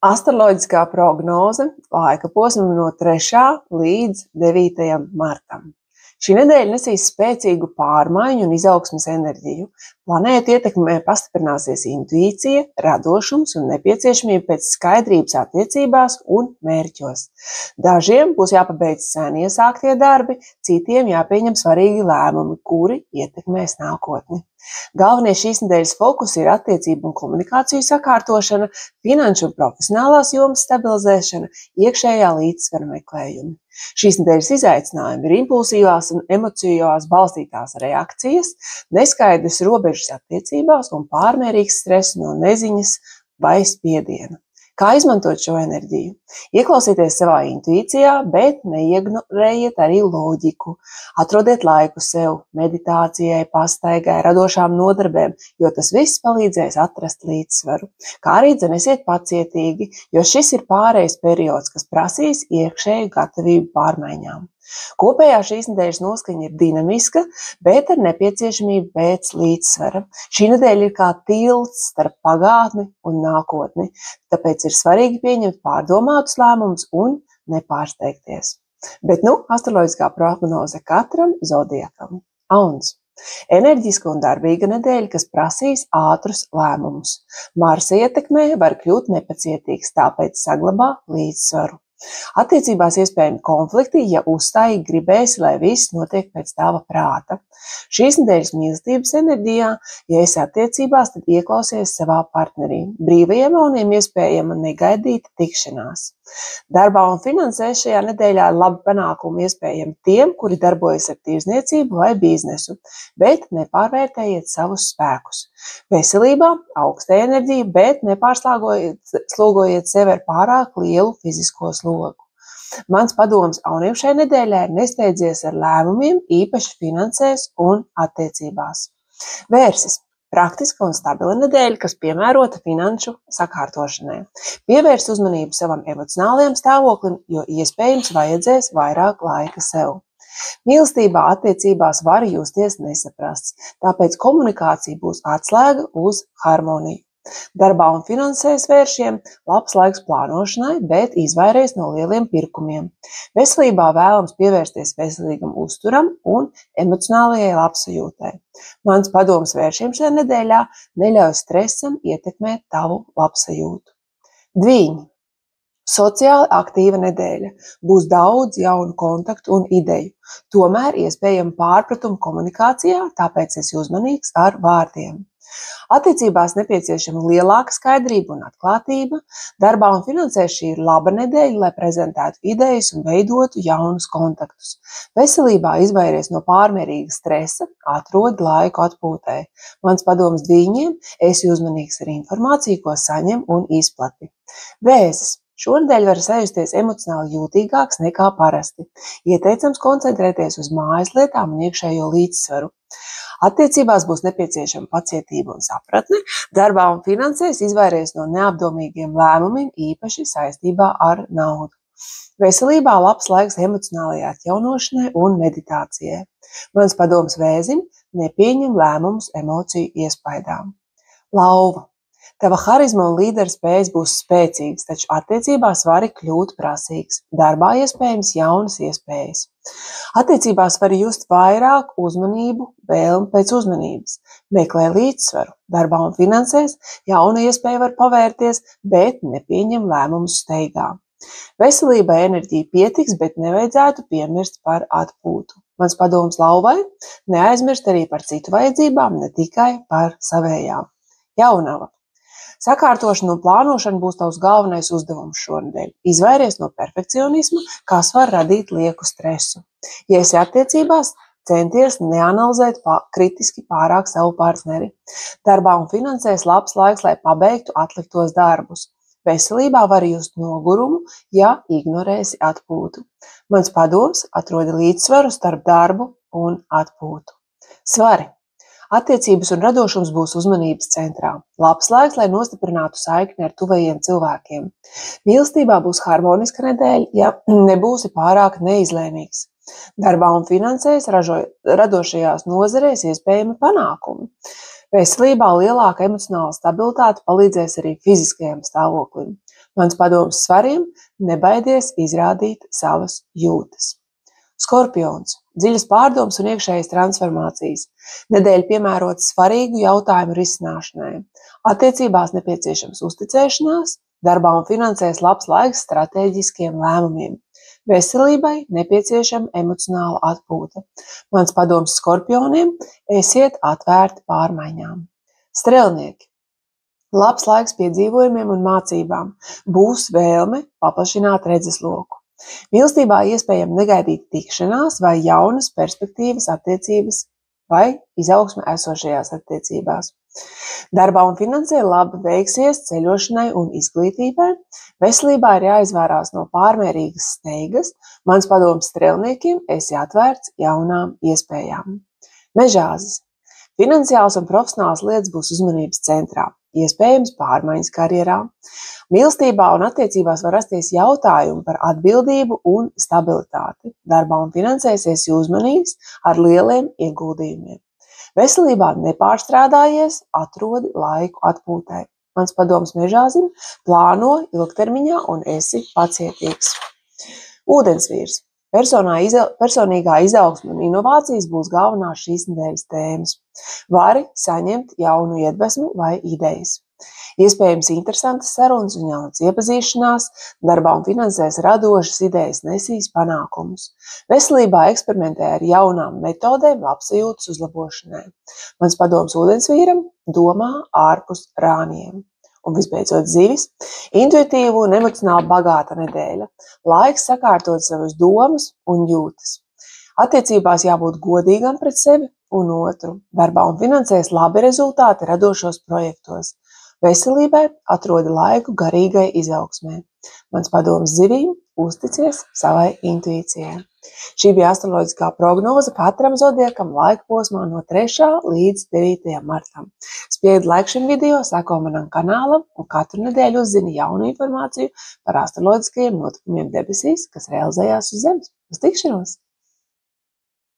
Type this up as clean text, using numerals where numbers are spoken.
Astroloģiskā prognoze laika posmam no 3. līdz 9. martam. Šī nedēļa nesīs spēcīgu pārmaiņu un izaugsmes enerģiju. Planētu ietekmē pastiprināsies intuīcija, radošums un nepieciešamība pēc skaidrības attiecībās un mērķos. Dažiem būs jāpabeidz sen iesāktie darbi, citiem jāpieņem svarīgi lēmumi, kuri ietekmēs nākotni. Galvenie šīs nedēļas fokusi ir attiecību un komunikāciju sakārtošana, finanšu un profesionālās jomas stabilizēšana, iekšējā līdzsvara meklējumi. Šīs nedēļas izaicinājumi ir impulsīvās un emocijās balstītās reakcijas, neskaidras robežas attiecībās un pārmērīgs stress no neziņas vai spiediena. Kā izmantot šo enerģiju? Ieklausieties savā intuīcijā, bet neignorējiet arī loģiku. Atrodiet laiku sev, meditācijai, pastaigai, radošām nodarbēm, jo tas viss palīdzēs atrast līdzsvaru. Kā arī esiet pacietīgi, jo šis ir pārejas periods, kas prasīs iekšēju gatavību pārmaiņām. Kopējā šīs nedēļas noskaņa ir dinamiska, bet ar nepieciešamību pēc līdzsvara. Šī nedēļa ir kā tilts starp pagātni un nākotni, tāpēc ir svarīgi pieņemt pārdomātus lēmumus un nepārsteigties. Bet astroloģiskā prognoze katram zodiakam. Auns. Enerģiska un darbīga nedēļa, kas prasīs ātrus lēmumus. Marsa ietekmē var kļūt nepacietīgs, tāpēc saglabā līdzsvaru. Attiecībās iespējami konflikti, ja uzstājīgi gribēsi, lai viss notiek pēc tava prāta. Šīs nedēļas mīlestības enerģijā, ja esi attiecībās, tad ieklausies savā partnerī. Brīvajiem jauniem iespējama negaidīta tikšanās. Darbā un finansēs šajā nedēļā labi panākumi iespējami tiem, kuri darbojas ar tirdzniecību vai biznesu, bet nepārvērtējiet savus spēkus. Veselībā augsta enerģija, bet nepārslogojiet sevi ar pārāk lielu fizisko slogu. Mans padoms auniem šai nedēļai ir nesteidzies ar lēmumiem, īpaši finansēs un attiecībās. Vērsis. Praktiska un stabila nedēļa, kas piemērota finanšu sakārtošanai. Pievērs uzmanību savam emocionālajam stāvoklim, jo iespējams vajadzēs vairāk laika sev. Mīlestībā attiecībās var justies nesaprasts, tāpēc komunikācija būs atslēga uz harmoniju. Darbā un finansēs vēršiem labs laiks plānošanai, bet izvairies no lieliem pirkumiem. Veselībā vēlams pievērsties veselīgam uzturam un emocionālajai labsajūtai. Mans padoms vēršiem šajā nedēļā neļauj stresam ietekmēt tavu labsajūtu. Dviņi. Sociāli aktīva nedēļa. Būs daudz jaunu kontaktu un ideju. Tomēr iespējami pārpratumi komunikācijā, tāpēc esi uzmanīgs ar vārdiem. Attiecībās nepieciešama lielāka skaidrība un atklātība. Darbā un finansē šī ir laba nedēļa, lai prezentētu idejas un veidotu jaunus kontaktus. Veselībā izvairies no pārmērīga stresa, atrod laiku atpūtai. Mans padoms dviņiem, esi uzmanīgs ar informāciju, ko saņem un izplati. Vēzis. Šonedēļ var sajusties emocionāli jūtīgāks nekā parasti. Ieteicams koncentrēties uz mājas lietām un iekšējo līdzsvaru. Attiecībās būs nepieciešama pacietība un sapratne. Darbā un finansēs izvairies no neapdomīgiem lēmumiem, īpaši saistībā ar naudu. Veselībā labs laiks emocionālajai atjaunošanai un meditācijai. Mans padoms vēzim, nepieņem lēmumus emociju iespaidām. Lauva. Tava harizma un līdera spējas būs spēcīgas, taču attiecībās vari kļūt prasīgs. Darbā iespējams jaunas iespējas. Attiecībās var just vairāk uzmanību, vēlmi pēc uzmanības. Meklē līdzsvaru. Darbā un finansēs jauna iespēja var pavērties, bet nepieņem lēmumus steigā. Veselībai enerģija pietiks, bet nevajadzētu piemirst par atpūtu. Mans padoms lauvai – neaizmirst arī par citu vajadzībām, ne tikai par savējām. Jaunava. Sakārtošana un plānošana būs tavs galvenais uzdevums šonedēļ. Izvairies no perfekcionisma, kas var radīt lieku stresu. Ja esi attiecībās, centies neanalizēt kritiski pārāk savu partneri. Darbā un finansēs labs laiks, lai pabeigtu atliktos darbus. Veselībā var just nogurumu, ja ignorēsi atpūtu. Mans padoms atrodi līdzsvaru starp darbu un atpūtu. Svari. Attiecības un radošums būs uzmanības centrā. Labs laiks, lai nostiprinātu saikni ar tuvajiem cilvēkiem. Mīlestībā būs harmoniska nedēļa, ja nebūsi pārāk neizlēmīgs. Darbā un finansēs radošajās nozarēs iespējami panākumi. Veselībā lielāka emocionāla stabilitāte palīdzēs arī fiziskajam stāvoklim. Mans padoms svariem – nebaidies izrādīt savas jūtas. Skorpions – dziļas pārdomas un iekšējas transformācijas. Nedēļa piemērota svarīgu jautājumu risināšanai. Attiecībās nepieciešams uzticēšanās, darbā un finansēs labs laiks stratēģiskiem lēmumiem. Veselībai nepieciešama emocionāla atpūta. Mans padoms skorpioniem – esiet atvērti pārmaiņām. Strelnieki – labs laiks piedzīvojumiem un mācībām. Būs vēlme paplašināt redzesloku. Mīlestībā iespējama negaidīta tikšanās vai jaunas perspektīvas attiecības vai izaugsme esošajās attiecībās. Darbā un finansē labi veiksies ceļošanai un izglītībai. Veselībā ir jāizvērās no pārmērīgas steigas. Mans padoms strelniekiem – esi atvērts jaunām iespējām. Mežāzis. Finansiāls un profesionāls lietas būs uzmanības centrā. Iespējams pārmaiņas karjerā. Mīlestībā un attiecībās var rasties jautājumi par atbildību un stabilitāti. Darbā un finansēs esi uzmanīgs ar lieliem ieguldījumiem. Veselībā nepārstrādājies, atrodi laiku atpūtai. Mans padoms mežāzim – plāno ilgtermiņā un esi pacietīgs. Ūdensvīrs. Personīgā izaugsme un inovācijas būs galvenās šīs nedēļas tēmas. Vari saņemt jaunu iedvesmu vai idejas. Iespējams interesantas sarunas un jaunas iepazīšanās, darbā un finansēs radošas idejas nesīs panākumus. Veselībā eksperimentē ar jaunām metodēm labsajūtas uzlabošanai. Mans padoms ūdensvīram – domā ārpus rāmjiem. Un visbeidzot zivis – intuitīva un emocionāli bagāta nedēļa. Laiks sakārtot savas domas un jūtas. Attiecībās jābūt godīgam pret sevi un otru. Darbā un finansēs labi rezultāti radošos projektos. Veselībai atrodi laiku garīgai izaugsmē. Mans padoms zivīm – uzticies savai intuīcijai. Šī bija astroloģiskā prognoze katram zodiakam laika posmā no 3. līdz 9. martam. Spiedi like šim video, seko manam kanālam un katru nedēļu uzzini jaunu informāciju par astroloģiskajiem notikumiem debesīs, kas realizējās uz Zemes. Uz tikšanos!